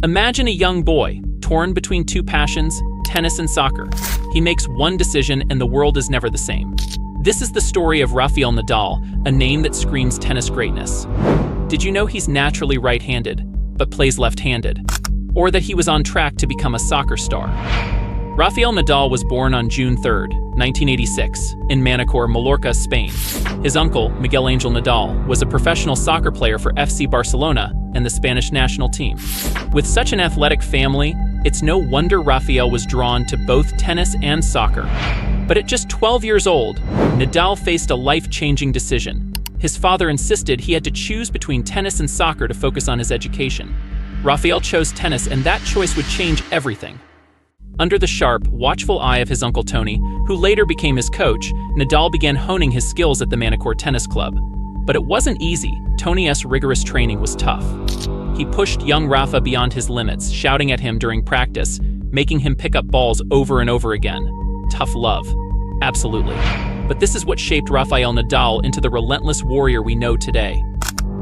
Imagine a young boy, torn between two passions, tennis and soccer. He makes one decision and the world is never the same. This is the story of Rafael Nadal, a name that screams tennis greatness. Did you know he's naturally right-handed, but plays left-handed? Or that he was on track to become a soccer star? Rafael Nadal was born on June 3, 1986, in Manacor, Mallorca, Spain. His uncle, Miguel Angel Nadal, was a professional soccer player for FC Barcelona and the Spanish national team. With such an athletic family, it's no wonder Rafael was drawn to both tennis and soccer. But at just 12 years old, Nadal faced a life-changing decision. His father insisted he had to choose between tennis and soccer to focus on his education. Rafael chose tennis, and that choice would change everything. Under the sharp, watchful eye of his uncle Tony, who later became his coach, Nadal began honing his skills at the Manacor Tennis Club. But it wasn't easy. Tony's rigorous training was tough. He pushed young Rafa beyond his limits, shouting at him during practice, making him pick up balls over and over again. Tough love. Absolutely. But this is what shaped Rafael Nadal into the relentless warrior we know today.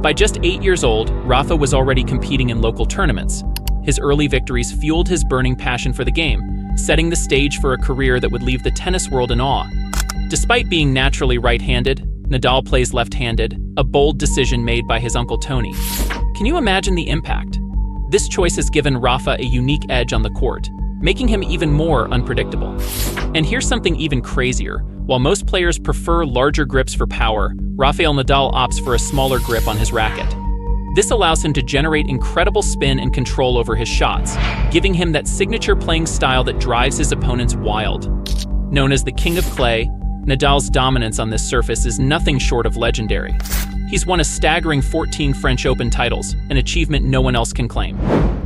By just 8 years old, Rafa was already competing in local tournaments. His early victories fueled his burning passion for the game, setting the stage for a career that would leave the tennis world in awe. Despite being naturally right-handed, Nadal plays left-handed, a bold decision made by his uncle Tony. Can you imagine the impact? This choice has given Rafa a unique edge on the court, making him even more unpredictable. And here's something even crazier. While most players prefer larger grips for power, Rafael Nadal opts for a smaller grip on his racket. This allows him to generate incredible spin and control over his shots, giving him that signature playing style that drives his opponents wild. Known as the King of Clay, Nadal's dominance on this surface is nothing short of legendary. He's won a staggering 14 French Open titles, an achievement no one else can claim.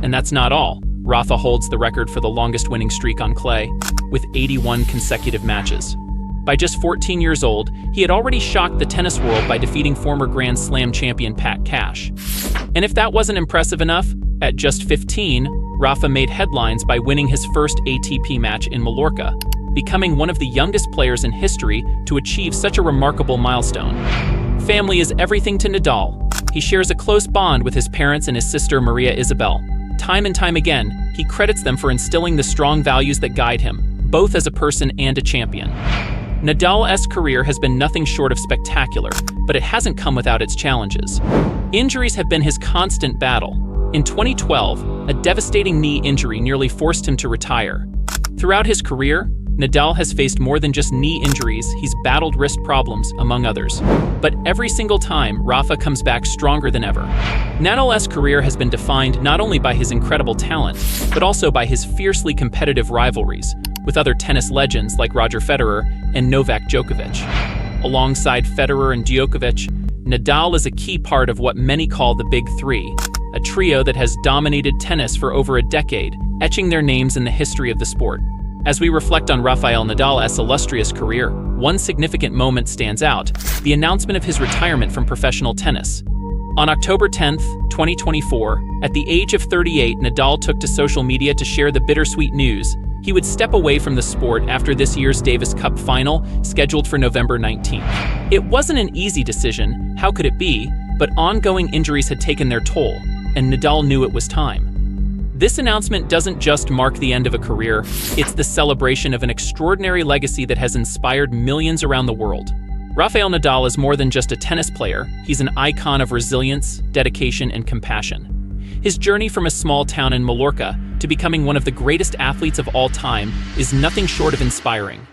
And that's not all. Rafa holds the record for the longest winning streak on clay, with 81 consecutive matches. By just 14 years old, he had already shocked the tennis world by defeating former Grand Slam champion Pat Cash. And if that wasn't impressive enough, at just 15, Rafa made headlines by winning his first ATP match in Mallorca, becoming one of the youngest players in history to achieve such a remarkable milestone. Family is everything to Nadal. He shares a close bond with his parents and his sister Maria Isabel. Time and time again, he credits them for instilling the strong values that guide him, both as a person and a champion. Nadal's career has been nothing short of spectacular, but it hasn't come without its challenges. Injuries have been his constant battle. In 2012, a devastating knee injury nearly forced him to retire. Throughout his career, Nadal has faced more than just knee injuries. He's battled wrist problems, among others. But every single time, Rafa comes back stronger than ever. Nadal's career has been defined not only by his incredible talent, but also by his fiercely competitive rivalries with other tennis legends like Roger Federer and Novak Djokovic. Alongside Federer and Djokovic, Nadal is a key part of what many call the Big Three, a trio that has dominated tennis for over a decade, etching their names in the history of the sport. As we reflect on Rafael Nadal's illustrious career, one significant moment stands out: the announcement of his retirement from professional tennis. On October 10, 2024, at the age of 38, Nadal took to social media to share the bittersweet news. He would step away from the sport after this year's Davis Cup final, scheduled for November 19th. It wasn't an easy decision, how could it be? But ongoing injuries had taken their toll, and Nadal knew it was time. This announcement doesn't just mark the end of a career, it's the celebration of an extraordinary legacy that has inspired millions around the world. Rafael Nadal is more than just a tennis player, he's an icon of resilience, dedication, and compassion. His journey from a small town in Mallorca to becoming one of the greatest athletes of all time is nothing short of inspiring.